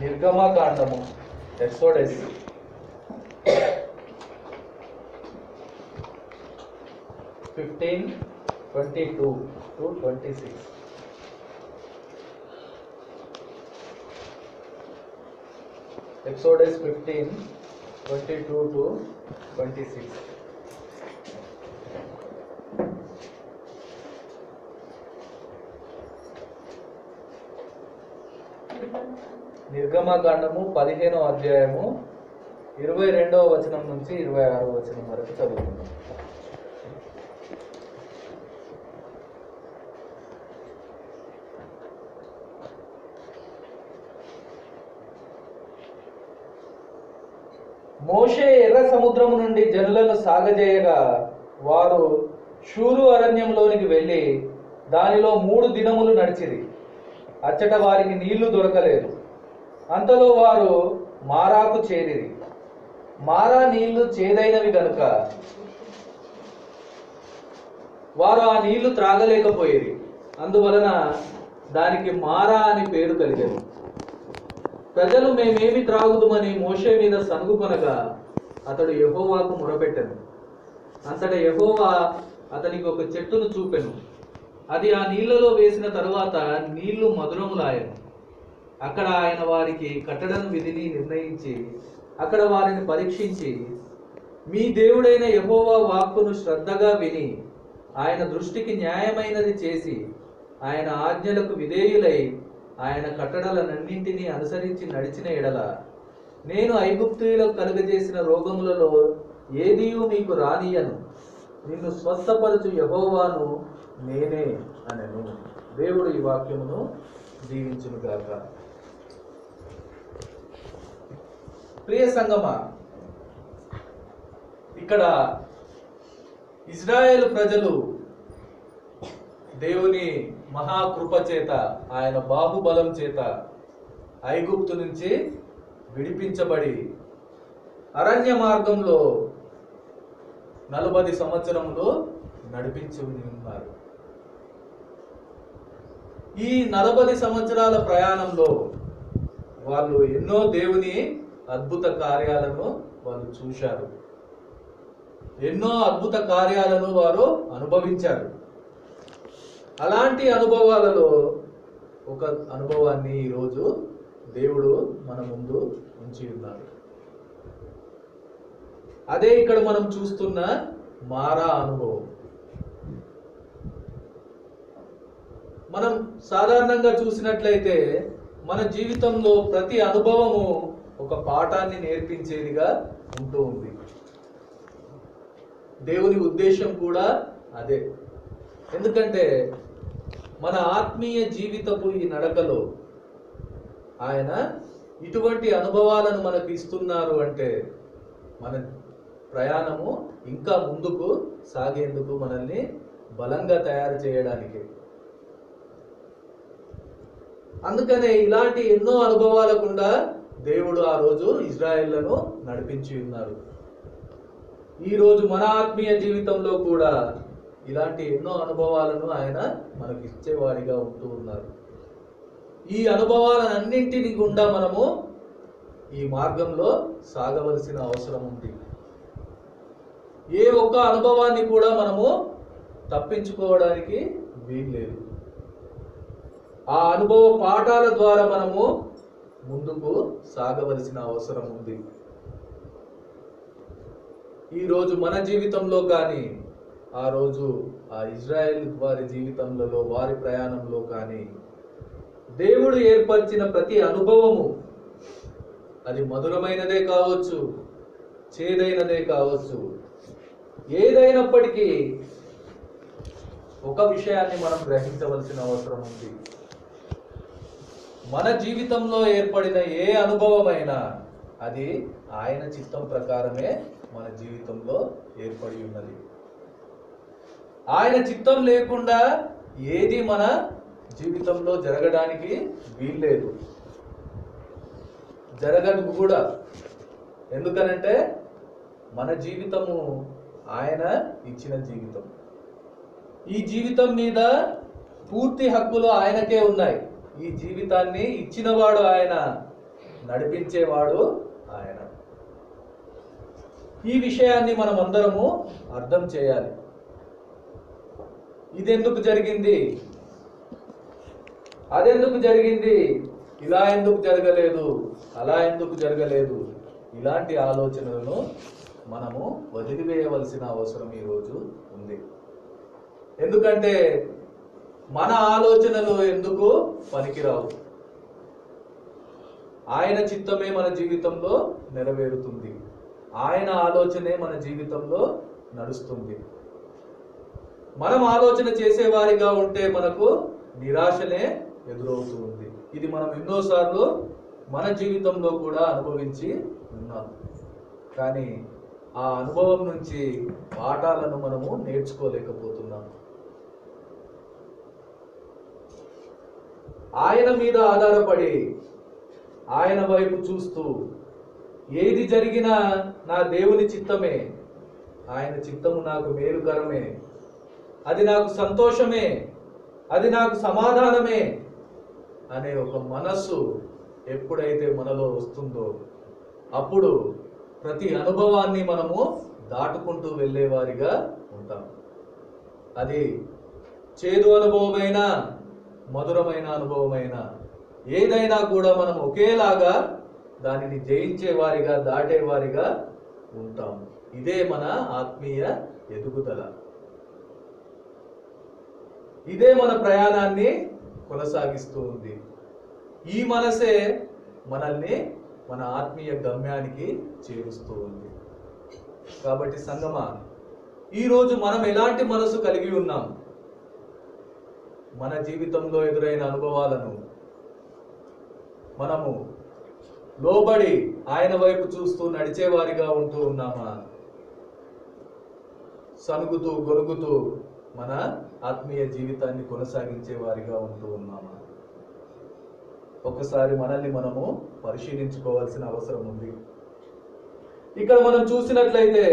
నిర్గమకాండము exodus 15:22-26. Exodus 15:22-26. నిర్గమకాండము 15వ అధ్యాయము 22వ వచనం నుంచి 26వ వచనం వరకు చదువుకుందాం. మోషే ఎర్ర సముద్రము నుండి జనులను సాగజేయగా వారు షూరు అరణ్యంలోనికి వెళ్ళి దానిలో 3 దినములు నడిచిరి. అచ్చట వారికి నీళ్లు దొరకలేదు. అంతలో వారు మారాకు చేరిరి. మారా నీళ్లు చేదైనవి గనుక వారు ఆ నీళ్లు త్రాగలేకపోయేది. అందువలన దానికి మారా అని పేరు కలిగేది. ప్రజలు మేమేమి త్రాగుదుమని మోషే మీద సనుగుకొనగా అతడు యెహోవాకు మొరపెట్టెను. అంతటా యెహోవా అతనికి ఒక చెట్టును చూపెను. అది ఆ నీళ్లలో వేసిన తరువాత నీళ్లు మధురములాయెను. అక్కడ ఆయన వారికి కట్టడను విధిని నిర్ణయించి అక్కడ వారిని పరీక్షించి, మీ దేవుడైన యెహోవా వాక్కును శ్రద్ధగా విని ఆయన దృష్టికి న్యాయమైనది చేసి ఆయన ఆజ్ఞలకు విధేయులై ఆయన కట్టడలనన్నింటినీ అనుసరించి నడిచిన ఎడల నేను ఐగుప్తీయులకు కలుగజేసిన రోగములలో ఏదియూ మీకు రానియను. నిన్ను స్వస్థపరచు యెహోవాను నేనే అనెను. దేవుడు ఈ వాక్యమును దీవించునుగాక. ప్రియ సంగమా, ఇక్కడ ఇజ్రాయేలు ప్రజలు దేవుని మహాకృప చేత, ఆయన బాహుబలం చేత ఐగుప్తు నుంచి విడిపించబడి అరణ్య మార్గంలో 40 సంవత్సరములు నడిపించి ఉన్నారు. ఈ 40 సంవత్సరాల ప్రయాణంలో వాళ్ళు ఎన్నో దేవుని అద్భుత కార్యాలను వాళ్ళు చూశారు. ఎన్నో అద్భుత కార్యాలను వారు అనుభవించారు. అలాంటి అనుభవాలలో ఒక అనుభవాన్ని ఈరోజు దేవుడు మన ముందు ఉంచి ఉన్నారు. అదే ఇక్కడ మనం చూస్తున్న మారా అనుభవం. మనం సాధారణంగా చూసినట్లయితే మన జీవితంలో ప్రతి అనుభవము ఒక పాఠాన్ని నేర్పించేదిగా ఉంటూ ఉంది. దేవుని ఉద్దేశం కూడా అదే. ఎందుకంటే మన ఆత్మీయ జీవితపు ఈ నడకలో ఆయన ఇటువంటి అనుభవాలను మనకు ఇస్తున్నారు అంటే మన ప్రయాణము ఇంకా ముందుకు సాగేందుకు, మనల్ని బలంగా తయారు చేయడానికి. అందుకనే ఇలాంటి ఎన్నో అనుభవాల గుండా దేవుడు ఆ రోజు ఇజ్రాయేళ్లను నడిపించి ఉన్నారు. ఈ రోజు మన ఆత్మీయ జీవితంలో కూడా ఇలాంటి ఎన్నో అనుభవాలను ఆయన మనకి ఇచ్చేవాడిగా ఉంటూ ఉన్నారు. ఈ అనుభవాలన్నింటినీ గుండా మనము ఈ మార్గంలో సాగవలసిన అవసరం ఉంది. ఏ ఒక్క అనుభవాన్ని కూడా మనము తప్పించుకోవడానికి వీల్లేదు. ఆ అనుభవ పాఠాల ద్వారా మనము ముందుకు సాగవలసిన అవసరం ఉంది. ఈరోజు మన జీవితంలో కానీ, ఆ రోజు ఆ ఇజ్రాయేల్ వారి జీవితంలో, వారి ప్రయాణంలో కానీ దేవుడు ఏర్పరిచిన ప్రతి అనుభవము, అది మధురమైనదే కావచ్చు, చేదైనదే కావచ్చు, ఏదైనప్పటికీ ఒక విషయాన్ని మనం గ్రహించవలసిన అవసరం ఉంది. మన జీవితంలో ఏర్పడిన ఏ అనుభవమైనా అది ఆయన చిత్తం ప్రకారమే మన జీవితంలో ఏర్పడి ఉన్నది. ఆయన చిత్తం లేకుండా ఏది మన జీవితంలో జరగడానికి వీల్లేదు, జరగదు కూడా. ఎందుకనంటే మన జీవితము ఆయన ఇచ్చిన జీవితం. ఈ జీవితం మీద పూర్తి హక్కులు ఆయనకే ఉన్నాయి. ఈ జీవితాన్ని ఇచ్చినవాడు ఆయన, నడిపించేవాడు ఆయన. ఈ విషయాన్ని మనం అందరము అర్థం చేయాలి. ఇదెందుకు జరిగింది, అదెందుకు జరిగింది, ఇలా ఎందుకు జరగలేదు, అలా ఎందుకు జరగలేదు, ఇలాంటి ఆలోచనలను మనము వదిలివేయవలసిన అవసరం ఈరోజు ఉంది. ఎందుకంటే మన ఆలోచనలు ఎందుకు పనికిరావు. ఆయన చిత్తమే మన జీవితంలో నెరవేరుతుంది, ఆయన ఆలోచనే మన జీవితంలో నడుస్తుంది. మనం ఆలోచన చేసేవారిగా ఉంటే మనకు నిరాశనే ఎదురవుతూ ఉంది. ఇది మనం ఎన్నోసార్లు మన జీవితంలో కూడా అనుభవించి ఉన్నాం. కానీ ఆ అనుభవం నుంచి పాఠాలను మనము నేర్చుకోలేకపోతున్నాం. ఆయన మీద ఆధారపడి, ఆయన వైపు చూస్తూ, ఏది జరిగినా నా దేవుని చిత్తమే, ఆయన చిత్తము నాకు మేలుకరమే, అది నాకు సంతోషమే, అది నాకు సమాధానమే అనే ఒక మనస్సు ఎప్పుడైతే మనలో వస్తుందో అప్పుడు ప్రతి అనుభవాన్ని మనము దాటుకుంటూ వెళ్ళేవారిగా ఉంటాం. అది చేదు అనుభవమైనా మధురమైన అనుభవమైనా ఏదైనా కూడా మనం ఒకేలాగా దానిని జయించేవారిగా, దాటేవారిగా ఉంటాం. ఇదే మన ఆత్మీయ ఎదుగుదల. ఇదే మన ప్రయాణాన్ని కొనసాగిస్తూ ఉంది. ఈ మనసే మనల్ని మన ఆత్మీయ గమ్యానికి చేరుస్తూ ఉంది. కాబట్టి సంగమా, ఈరోజు మనం ఎలాంటి మనసు కలిగి ఉన్నాం? మన జీవితంలో ఎదురైన అనుభవాలను మనము లోబడి ఆయన వైపు చూస్తూ నడిచేవారిగా ఉంటూ ఉన్నామా? సనుగుతూ గొనుగుతూ మన ఆత్మీయ జీవితాన్ని కొనసాగించే వారిగా ఉంటూ ఉన్నామా? ఒకసారి మనల్ని మనము పరిశీలించుకోవాల్సిన అవసరం ఉంది. ఇక్కడ మనం చూసినట్లయితే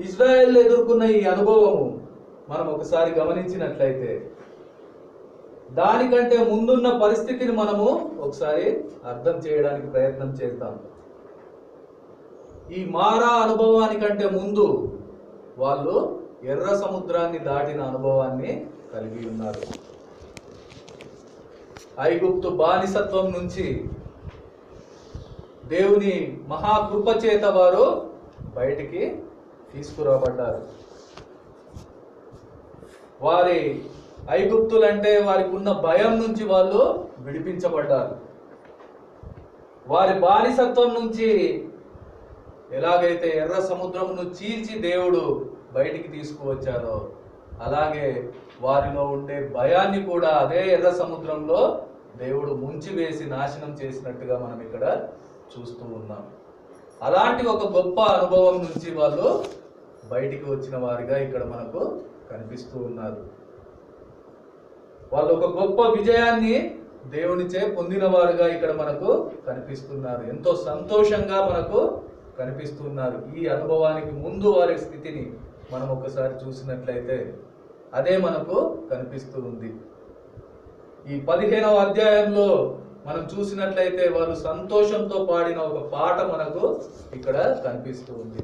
ఇజ్రాయెల్ ఎదుర్కొన్న ఈ అనుభవము మనం ఒకసారి గమనించినట్లయితే దానికంటే ముందున్న పరిస్థితిని మనము ఒకసారి అర్థం చేయడానికి ప్రయత్నం చేద్దాం. ఈ మారా అనుభవానికంటే ముందు వాళ్ళు ఎర్ర సముద్రాన్ని దాటిన అనుభవాన్ని కలిగి ఉన్నారు. ఐగుప్తు బానిసత్వం నుంచి దేవుని మహాకృప చేత వారు బయటికి తీసుకురాబడ్డారు. వారి ఐగుప్తులంటే వారికి ఉన్న భయం నుంచి వాళ్ళు విడిపించబడ్డారు. వారి బానిసత్వం నుంచి ఎలాగైతే ఎర్ర సముద్రమును చీల్చి దేవుడు బయటికి తీసుకువచ్చారో అలాగే వారిలో ఉండే భయాన్ని కూడా అదే ఎర్ర సముద్రంలో దేవుడు ముంచివేసి నాశనం చేసినట్టుగా మనం ఇక్కడ చూస్తూ ఉన్నాం. అలాంటి ఒక గొప్ప అనుభవం నుంచి వాళ్ళు బయటికి వచ్చిన వారిగా ఇక్కడ మనకు కనిపిస్తూ ఉన్నారు. వాళ్ళు ఒక గొప్ప విజయాన్ని దేవునిచే పొందిన వారుగా ఇక్కడ మనకు కనిపిస్తున్నారు. ఎంతో సంతోషంగా మనకు కనిపిస్తున్నారు. ఈ అనుభవానికి ముందు వారి స్థితిని మనం ఒకసారి చూసినట్లయితే అదే మనకు కనిపిస్తూ ఉంది. ఈ 15వ అధ్యాయంలో మనం చూసినట్లయితే వాళ్ళు సంతోషంతో పాడిన ఒక పాట మనకు ఇక్కడ కనిపిస్తూ ఉంది.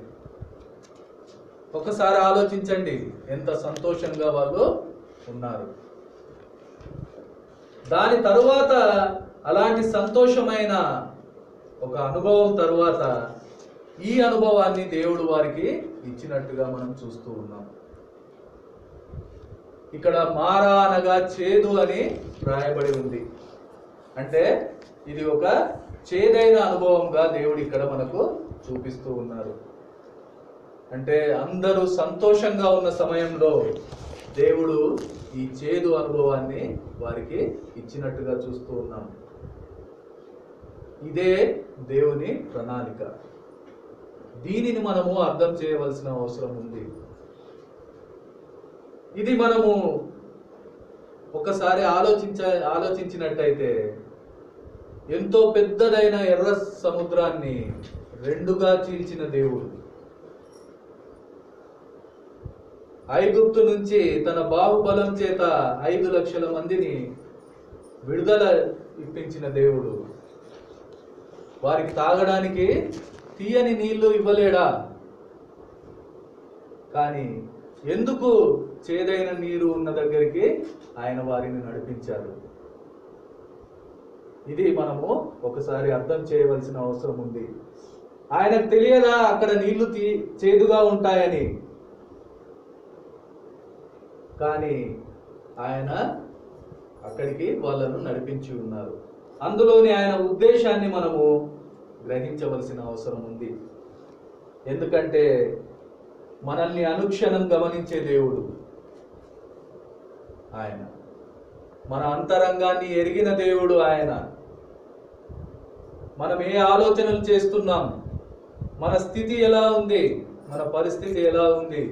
ఒకసారి ఆలోచించండి, ఎంత సంతోషంగా వాళ్ళు ఉన్నారు. దాని తరువాత అలాంటి సంతోషమైన ఒక అనుభవం తరువాత ఈ అనుభవాన్ని దేవుడు వారికి ఇచ్చినట్టుగా మనం చూస్తూ ఉన్నాం. ఇక్కడ మారా అనగా చేదు అని రాయబడి ఉంది. అంటే ఇది ఒక చేదైన అనుభవంగా దేవుడు ఇక్కడ మనకు చూపిస్తూ ఉన్నారు. అంటే అందరూ సంతోషంగా ఉన్న సమయంలో దేవుడు ఈ చేదు అనుభవాన్ని వారికి ఇచ్చినట్టుగా చూస్తూ ఉన్నాం. ఇదే దేవుని ప్రణాళిక. దీనిని మనము అర్థం చేయవలసిన అవసరం ఉంది. ఇది మనము ఒకసారి ఆలోచించినట్టయితే ఎంతో పెద్దదైన ఎర్ర సముద్రాన్ని రెండుగా చీల్చిన దేవుడు ఐగుప్తు నుంచి తన బాహుబలం చేత 5 లక్షల మందిని విడుదల ఇప్పించిన దేవుడు వారికి తాగడానికి తీయని నీళ్లు ఇవ్వలేడా? కానీ ఎందుకు చేదైన నీరు ఉన్న దగ్గరికి ఆయన వారిని నడిపించారు? ఇది మనము ఒకసారి అర్థం చేయవలసిన అవసరం ఉంది. ఆయనకు తెలియదా అక్కడ నీళ్లు చేదుగా ఉంటాయని? కానీ ఆయన అక్కడికి వాళ్ళను నడిపించి ఉన్నారు. అందులోని ఆయన ఉద్దేశాన్ని మనము గ్రహించవలసిన అవసరం ఉంది. ఎందుకంటే మనల్ని అనుక్షణం గమనించే దేవుడు ఆయన. మన అంతరంగాన్ని ఎరిగిన దేవుడు ఆయన. మనం ఏ ఆలోచనలు చేస్తున్నాం, మన స్థితి ఎలా ఉంది, మన పరిస్థితి ఎలా ఉంది,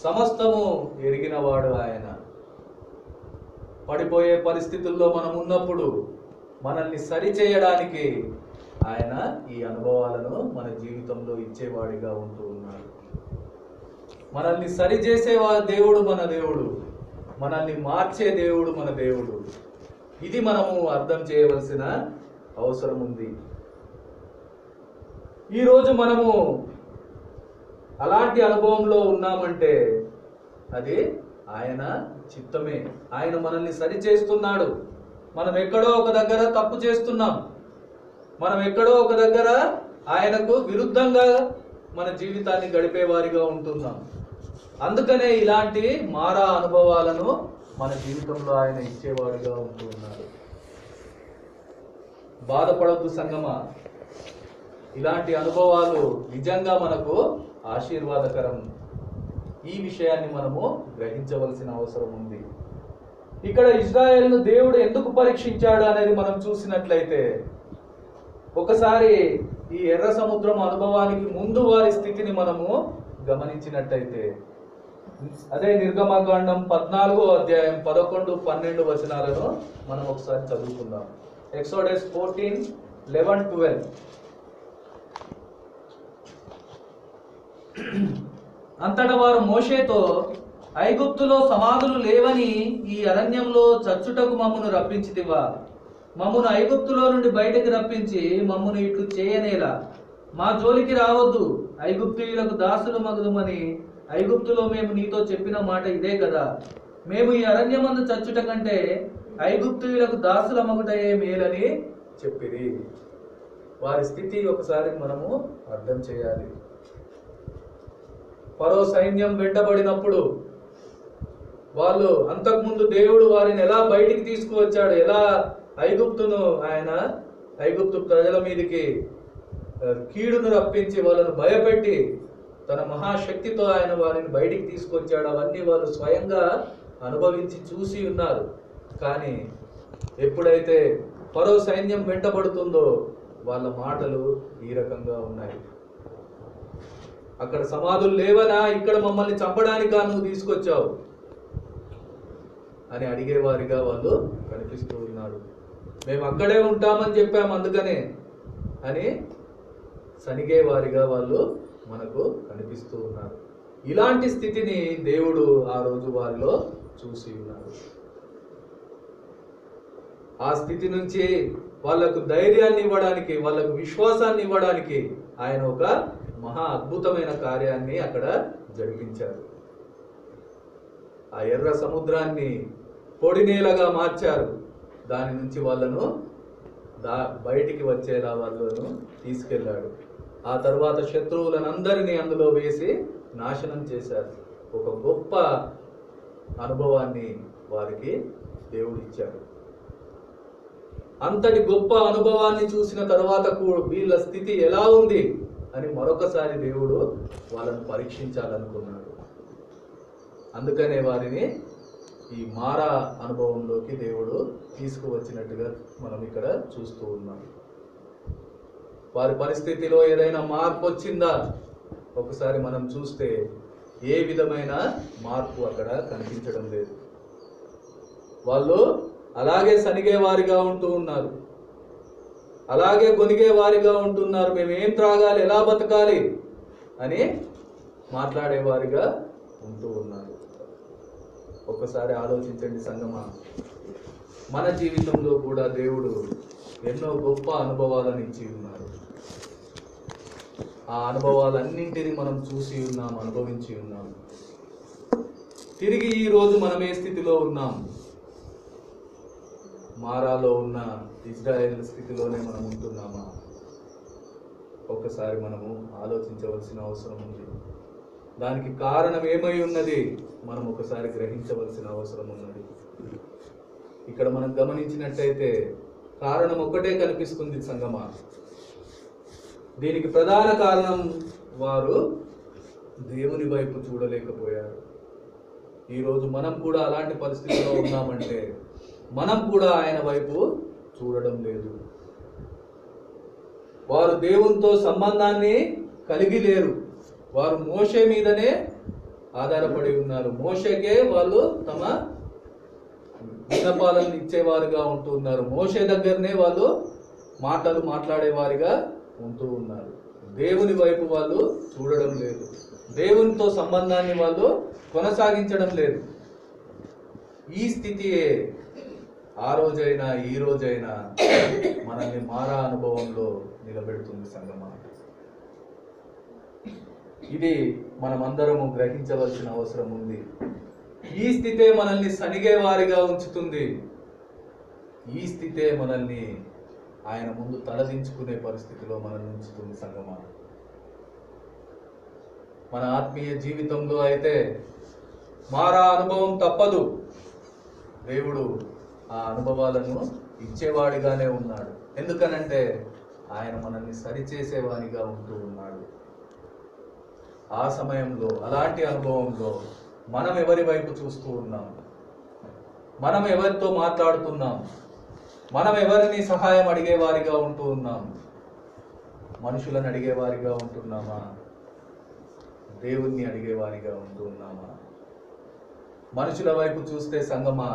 సమస్తము ఎరిగినవాడు ఆయన. పడిపోయే పరిస్థితుల్లో మనం ఉన్నప్పుడు మనల్ని సరిచేయడానికి ఆయన ఈ అనుభవాలను మన జీవితంలో ఇచ్చేవాడిగా ఉంటూ ఉన్నాడు. మనల్ని సరిచేసే దేవుడు మన దేవుడు, మనల్ని మార్చే దేవుడు మన దేవుడు. ఇది మనము అర్థం చేయవలసిన అవసరం ఉంది. ఈరోజు మనము అలాంటి అనుభవంలో ఉన్నామంటే అది ఆయన చిత్తమే. ఆయన మనల్ని సరి చేస్తున్నాడు. మనం ఎక్కడో ఒక దగ్గర తప్పు చేస్తున్నాం, మనం ఎక్కడో ఒక దగ్గర ఆయనకు విరుద్ధంగా మన జీవితాన్ని గడిపేవారిగా ఉంటున్నాం. అందుకనే ఇలాంటి మారా అనుభవాలను మన జీవితంలో ఆయన ఇచ్చేవాడిగా ఉంటున్నాడు. బాధపడొద్దు సంగమా. ఇలాంటి అనుభవాలు నిజంగా మనకు ఆశీర్వాదకరం. ఈ విషయాన్ని మనము గ్రహించవలసిన అవసరం ఉంది. ఇక్కడ ఇజ్రాయేలును దేవుడు ఎందుకు పరీక్షించాడు అనేది మనం చూసినట్లయితే, ఒకసారి ఈ ఎర్ర సముద్రం అనుభవానికి ముందు వారి స్థితిని మనము గమనించినట్టయితే, అదే నిర్గమకాండం 14వ అధ్యాయం 11, 12 వచనాలను మనం ఒకసారి చదువుకుందాం. ఎక్సోడస్ 14, 11, 12. అంతటా వారు మోషేతో, ఐగుప్తులో సమాధులు లేవని ఈ అరణ్యంలో చచ్చుటకు మమ్మను రప్పించితివా? మమ్మను ఐగుప్తులో నుండి బయటకు రప్పించి మమ్మను ఇట్లు చేయనేలా? మా జోలికి రావద్దు, ఐగుప్తీయులకు దాసులు మగుదుమని ఐగుప్తులో మేము నీతో చెప్పిన మాట ఇదే కదా. మేము ఈ అరణ్యమందు చచ్చుట కంటే ఐగుప్తీయులకు దాసుల మగుటయే మేలని చెప్పిరి. వారి స్థితి ఒకసారి మనము అర్థం చేయాలి. ఫరో సైన్యం వెంటబడినప్పుడు వాళ్ళు అంతకుముందు దేవుడు వారిని ఎలా బయటికి తీసుకువచ్చాడు, ఎలా ఐగుప్తును ఆయన ఐగుప్తు ప్రజల మీదకి కీడును రప్పించి వాళ్ళను భయపెట్టి తన మహాశక్తితో ఆయన వారిని బయటికి తీసుకొచ్చాడు, అవన్నీ వాళ్ళు స్వయంగా అనుభవించి చూసి ఉన్నారు. కానీ ఎప్పుడైతే ఫరో సైన్యం వెంటబడుతుందో వాళ్ళ మాటలు ఈ రకంగా ఉన్నాయి. అక్కడ సమాధులు లేవనా, ఇక్కడ మమ్మల్ని చంపడానికా నువ్వు తీసుకొచ్చావు అని అడిగేవారిగా వాళ్ళు కనిపిస్తూ ఉన్నారు. మేము అక్కడే ఉంటామని చెప్పాము అందుకనే అని సనిగేవారిగా వాళ్ళు మనకు కనిపిస్తూ ఉన్నారు. ఇలాంటి స్థితిని దేవుడు ఆ రోజు వారిలో చూసి ఉన్నారు. ఆ స్థితి నుంచి వాళ్ళకు ధైర్యాన్ని ఇవ్వడానికి, వాళ్ళకు విశ్వాసాన్ని ఇవ్వడానికి ఆయన ఒక మహా అద్భుతమైన కార్యాన్ని అక్కడ జరిపించారు. ఆ ఎర్ర సముద్రాన్ని పొడి నేలగా మార్చారు. దాని నుంచి వాళ్ళను బయటికి వచ్చేలా వాళ్ళను తీసుకెళ్ళాడు. ఆ తర్వాత శత్రువులను అందరినీ అందులో వేసి నాశనం చేశారు. ఒక గొప్ప అనుభవాన్ని వారికి దేవుడు ఇచ్చాడు. అంతటి గొప్ప అనుభవాన్ని చూసిన తర్వాత వీళ్ళ స్థితి ఎలా ఉంది అని మరొకసారి దేవుడు వాళ్ళను పరీక్షించాలనుకున్నాడు. అందుకనే వారిని ఈ మారా అనుభవంలోకి దేవుడు తీసుకువచ్చినట్టుగా మనం ఇక్కడ చూస్తూ ఉన్నాం. వారి పరిస్థితిలో ఏదైనా మార్పు వచ్చిందా ఒకసారి మనం చూస్తే ఏ విధమైన మార్పు అక్కడ కనిపించడం లేదు. వాళ్ళు అలాగే సనిగే వారిగా ఉంటూ ఉన్నారు, అలాగే గొనిగే వారిగా ఉంటున్నారు. మేము ఏం త్రాగాలి, ఎలా బతకాలి అని మాట్లాడేవారిగా ఉంటూ ఉన్నారు. ఒక్కసారి ఆలోచించండి సంగమా. మన జీవితంలో కూడా దేవుడు ఎన్నో గొప్ప అనుభవాలను ఇచ్చి ఉన్నారు. ఆ అనుభవాలన్నింటినీ మనం చూసి ఉన్నాం, అనుభవించి ఉన్నాం. తిరిగి ఈ రోజు మనం ఏ స్థితిలో ఉన్నాం? మారాలో ఉన్న ఇజ్రాయేల్ స్థితిలోనే మనం ఉంటున్నామా? ఒక్కసారి మనము ఆలోచించవలసిన అవసరం ఉంది. దానికి కారణం ఏమై ఉన్నది మనం ఒకసారి గ్రహించవలసిన అవసరం ఉన్నది. ఇక్కడ మనం గమనించినట్టయితే కారణం ఒక్కటే కనిపిస్తుంది సంగమా. దీనికి ప్రధాన కారణం వారు దేవుని వైపు చూడలేకపోయారు. ఈరోజు మనం కూడా అలాంటి పరిస్థితిలో ఉన్నామంటే మనం కూడా ఆయన వైపు చూడడం లేదు. వారు దేవునితో సంబంధాన్ని కలిగి లేరు. వారు మోషే మీదనే ఆధారపడి ఉన్నారు. మోషేకే వాళ్ళు తమ విన్నపాలను ఇచ్చేవారుగా ఉంటూ ఉన్నారు. మోషే దగ్గరనే వాళ్ళు మాటలు మాట్లాడేవారిగా ఉంటూ ఉన్నారు. దేవుని వైపు వాళ్ళు చూడడం లేదు. దేవునితో సంబంధాన్ని వాళ్ళు కొనసాగించడం లేదు. ఈ స్థితియే ఆ రోజైనా ఈ రోజైనా మనల్ని మారా అనుభవంలో నిలబెడుతుంది సంగమా. ఇది మనమందరము గ్రహించవలసిన అవసరం ఉంది. ఈ స్థితే మనల్ని సనిగే వారిగా ఉంచుతుంది. ఈ స్థితే మనల్ని ఆయన ముందు తలదించుకునే పరిస్థితిలో మనల్ని ఉంచుతుంది సంగమా. మన ఆత్మీయ జీవితంలో అయితే మారా అనుభవం తప్పదు. దేవుడు ఆ అనుభవాలను ఇచ్చేవాడిగానే ఉన్నాడు. ఎందుకనంటే ఆయన మనల్ని సరిచేసేవాడిగా ఉంటూ ఉన్నాడు. ఆ సమయంలో అలాంటి అనుభవంలో మనం ఎవరి వైపు చూస్తూ ఉన్నాం? మనం ఎవరితో మాట్లాడుతున్నాం? మనం ఎవరిని సహాయం అడిగేవారిగా ఉంటూ ఉన్నాం? మనుషులను అడిగేవారిగా ఉంటున్నామా? దేవుణ్ణి అడిగేవారిగా ఉంటూ ఉన్నామా? మనుషుల వైపు చూస్తే సంగమా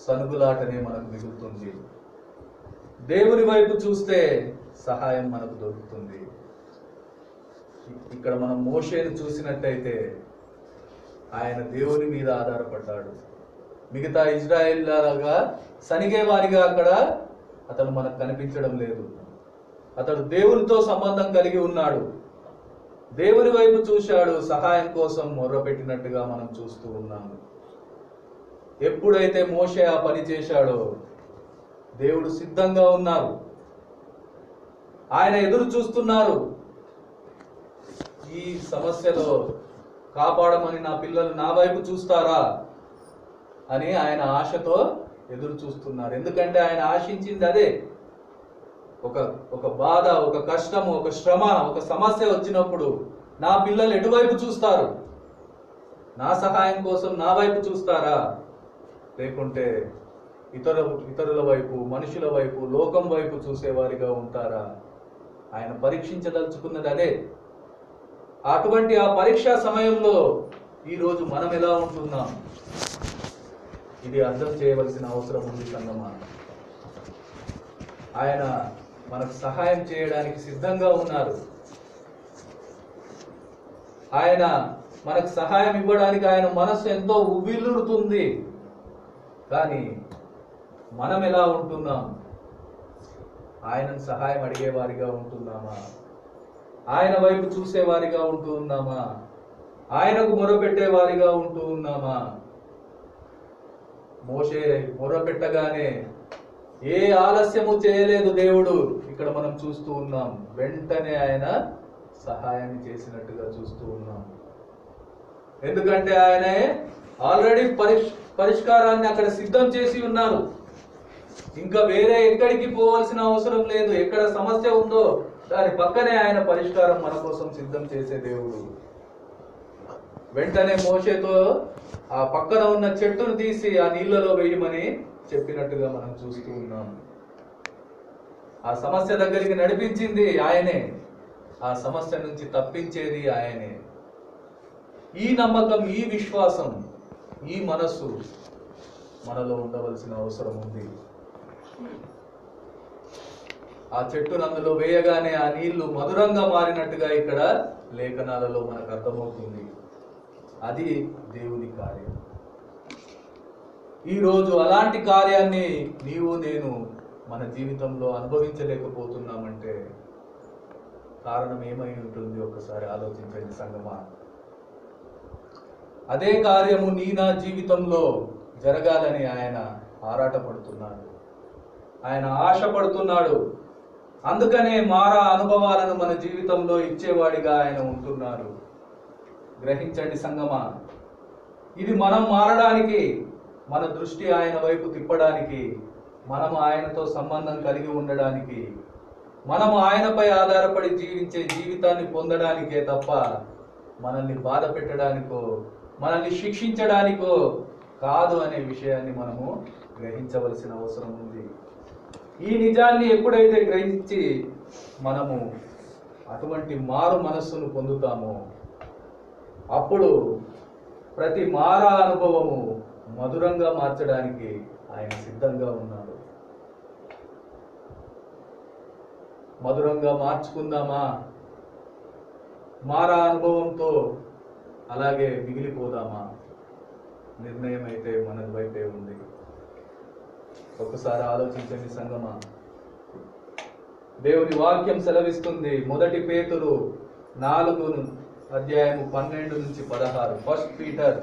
సనుగులాటనే మనకు మిగులుతుంది. దేవుని వైపు చూస్తే సహాయం మనకు దొరుకుతుంది. ఇక్కడ మనం మోషేను చూసినట్టయితే ఆయన దేవుని మీద ఆధారపడ్డాడు. మిగతా ఇజ్రాయేల్ లాగా సనిగే వారిగా అక్కడ అతను మనకు కనిపించడం లేదు. అతడు దేవునితో సంబంధం కలిగి ఉన్నాడు. దేవుని వైపు చూశాడు. సహాయం కోసం మొర్రపెట్టినట్టుగా మనం చూస్తూ ఉన్నాము. ఎప్పుడైతే మోషే ఆ పని చేశాడో దేవుడు సిద్ధంగా ఉన్నారు. ఆయన ఎదురు చూస్తున్నారు. ఈ సమస్యలో కాపాడమని నా పిల్లలు నా వైపు చూస్తారా అని ఆయన ఆశతో ఎదురు చూస్తున్నారు. ఎందుకంటే ఆయన ఆశించింది అదే. ఒక బాధ, ఒక కష్టము, ఒక శ్రమ, ఒక సమస్య వచ్చినప్పుడు నా పిల్లలు ఎటువైపు చూస్తారు? నా సహాయం కోసం నా వైపు చూస్తారా? లేకుంటే ఇతరుల వైపు, మనుషుల వైపు, లోకం వైపు చూసేవారిగా ఉంటారా? ఆయన పరీక్షించదలుచుకున్నది అదే. అటువంటి ఆ పరీక్షా సమయంలో ఈరోజు మనం ఎలా ఉంటున్నాం? ఇది అర్థం చేయవలసిన అవసరం ఉంది సంగమా. ఆయన మనకు సహాయం చేయడానికి సిద్ధంగా ఉన్నారు. ఆయన మనకు సహాయం ఇవ్వడానికి ఆయన మనసు ఎంతో ఉవ్విల్లుతుంది. కానీ మనం ఎలా ఉంటున్నాం? ఆయనను సహాయం అడిగేవారిగా ఉంటున్నామా? ఆయన వైపు చూసేవారిగా ఉంటూ ఉన్నామా? ఆయనకు మొరపెట్టేవారిగా ఉంటూ ఉన్నామా? మోషే మొరపెట్టగానే ఏ ఆలస్యము చేయలేదు దేవుడు. ఇక్కడ మనం చూస్తూ ఉన్నాం. వెంటనే ఆయన సహాయాన్ని చేసినట్టుగా చూస్తూ ఉన్నాం. ఎందుకంటే ఆయన ఆల్రెడీ పరిష్కారాన్ని అక్కడ సిద్ధం చేసి ఉన్నారు. ఇంకా వేరే ఎక్కడికి పోవాల్సిన అవసరం లేదు. ఎక్కడ సమస్య ఉందో దాని పక్కనే ఆయన పరిష్కారం మన కోసం సిద్ధం చేసే దేవుడు. వెంటనే మోషేతో ఆ పక్కన ఉన్న చెట్టును తీసి ఆ నీళ్లలో వేయమని చెప్పినట్టుగా మనం చూస్తూ ఉన్నాం. ఆ సమస్య దగ్గరికి నడిపించింది ఆయనే. ఆ సమస్య నుంచి తప్పించేది ఆయనే. ఈ నమ్మకం, ఈ విశ్వాసం, ఈ మనస్సు మనలో ఉండవలసిన అవసరం ఉంది. ఆ చెట్టును అందులో వేయగానే ఆ నీళ్లు మధురంగా మారినట్టుగా ఇక్కడ లేఖనాలలో మనకు అర్థమవుతుంది. అది దేవుని కార్యం. ఈరోజు అలాంటి కార్యాన్ని నీవు నేను మన జీవితంలో అనుభవించలేకపోతున్నామంటే కారణం ఏమై ఉంటుంది? ఒకసారి ఆలోచించండి సంగమా. అదే కార్యము నీ నా జీవితంలో జరగాలని ఆయన ఆరాటపడుతున్నాడు, ఆయన ఆశపడుతున్నాడు. అందుకనే మారా అనుభవాలను మన జీవితంలో ఇచ్చేవాడిగా ఆయన ఉంటున్నారు. గ్రహించండి సంగమా, ఇది మనం మారడానికి, మన దృష్టి ఆయన వైపు తిప్పడానికి, మనము ఆయనతో సంబంధం కలిగి ఉండడానికి, మనము ఆయనపై ఆధారపడి జీవించే జీవితాన్ని పొందడానికే తప్ప మనల్ని బాధ పెట్టడానికో మనల్ని శిక్షించడానికో కాదు అనే విషయాన్ని మనము గ్రహించవలసిన అవసరం ఉంది. ఈ నిజాన్ని ఎప్పుడైతే గ్రహించి మనము అటువంటి మారు మనస్సును పొందుతామో అప్పుడు ప్రతి మారా అనుభవము మధురంగా మార్చడానికి ఆయన సిద్ధంగా ఉన్నాడు. మధురంగా మార్చుకుందామా? మారా అనుభవంతో అలాగే మిగిలిపోదామా? నిర్ణయం అయితే మన వైపే ఉంది. ఒక్కసారి ఆలోచించండి సంగమా. దేవుని వాక్యం సెలవిస్తుంది, 1 పేతురు 4:12-16. 1 Peter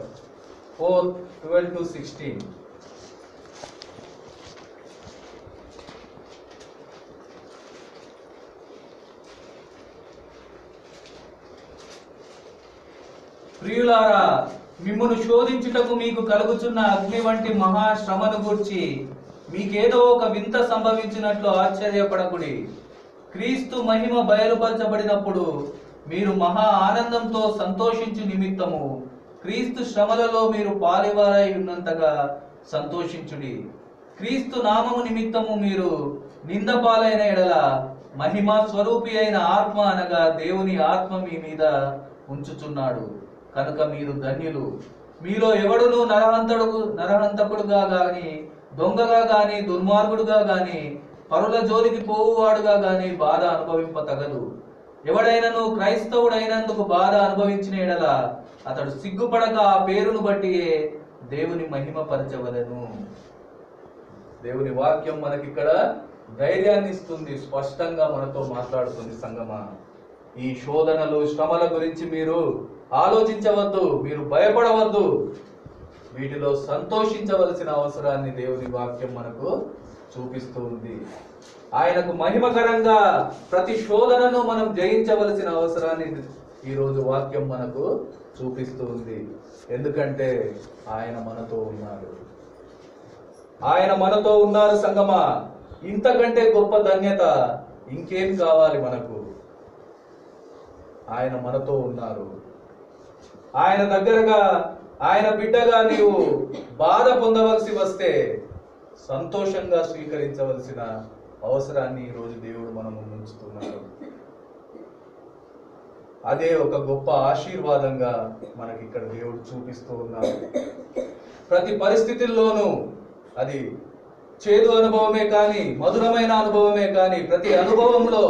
4:12-16. ప్రియులారా, మిమ్మును శోధించుటకు మీకు కలుగుచున్న అగ్ని వంటి మహాశ్రమను గూర్చి మీకేదో ఒక వింత సంభవించినట్లు ఆశ్చర్యపడకుడి. క్రీస్తు మహిమ బయలుపరచబడినప్పుడు మీరు మహా ఆనందంతో సంతోషించు నిమిత్తము క్రీస్తు శ్రమలలో మీరు పాలివారై ఉన్నంతగా సంతోషించుడి. క్రీస్తు నామము నిమిత్తము మీరు నింద పాలైన ఎడల మహిమ స్వరూపి అయిన ఆత్మ అనగా దేవుని ఆత్మ మీ మీద ఉంచుచున్నాడు కనుక మీరు ధన్యులు. మీలో ఎవడును నరహంతకుడుగా గాని, దొంగగా గాని, దుర్మార్గుడుగా గాని, పరుల జోలికి పోవువాడుగా గాని బాధ అనుభవింపతగదు. ఎవడైనను క్రైస్తవుడైనందుకు బాధ అనుభవించిన ఎడల అతడు సిగ్గుపడక ఆ పేరును బట్టి దేవుని మహిమపరచవలెను. దేవుని వాక్యం మనకిక్కడ ధైర్యాన్ని ఇస్తుంది, స్పష్టంగా మనతో మాట్లాడుతుంది. సంగమా, ఈ శోధనలు శ్రమల గురించి మీరు ఆలోచించవద్దు, మీరు భయపడవద్దు. వీటిలో సంతోషించవలసిన అవసరాన్ని దేవుని వాక్యం మనకు చూపిస్తూ ఉంది. ఆయనకు మహిమకరంగా ప్రతి శోధనను మనం జయించవలసిన అవసరాన్ని ఈరోజు వాక్యం మనకు చూపిస్తూ ఉంది. ఎందుకంటే ఆయన మనతో ఉన్నారు. ఆయన మనతో ఉన్నారు సంగమా. ఇంతకంటే గొప్ప ధన్యత ఇంకేం కావాలి మనకు? ఆయన మనతో ఉన్నారు. ఆయన దగ్గరగా, ఆయన బిడ్డగా నీవు బాధ పొందవలసి వస్తే సంతోషంగా స్వీకరించవలసిన అవసరాన్ని ఈరోజు దేవుడు మనము ఉంచుతున్నారు. అదే ఒక గొప్ప ఆశీర్వాదంగా మనకి ఇక్కడ దేవుడు చూపిస్తూ ఉన్నారు. ప్రతి పరిస్థితుల్లోనూ అది చేదు అనుభవమే కానీ, మధురమైన అనుభవమే కానీ, ప్రతి అనుభవంలో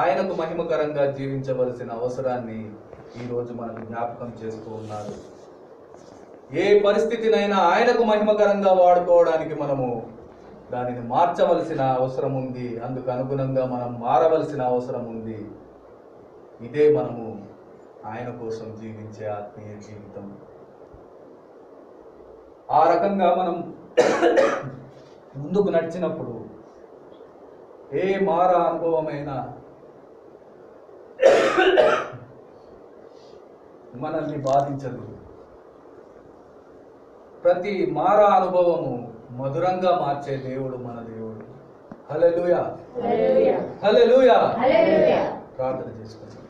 ఆయనకు మహిమకరంగా జీవించవలసిన అవసరాన్ని ఈరోజు మనకు జ్ఞాపకం చేస్తూ ఉన్నారు. ఏ పరిస్థితినైనా ఆయనకు మహిమకరంగా వాడుకోవడానికి మనము దానిని మార్చవలసిన అవసరం ఉంది. అందుకు అనుగుణంగా మనం మారవలసిన అవసరం ఉంది. ఇదే మనము ఆయన కోసం జీవించే ఆత్మీయ జీవితం. ఆ రకంగా మనం ముందుకు నడిచినప్పుడు ఏ మారా అనుభవమైనా మనల్ని బాధించదు. ప్రతి మారా అనుభవము మధురంగా మార్చే దేవుడు మన దేవుడు. హల్లెలూయా, హల్లెలూయా. ప్రార్థన చేసుకుంటాం.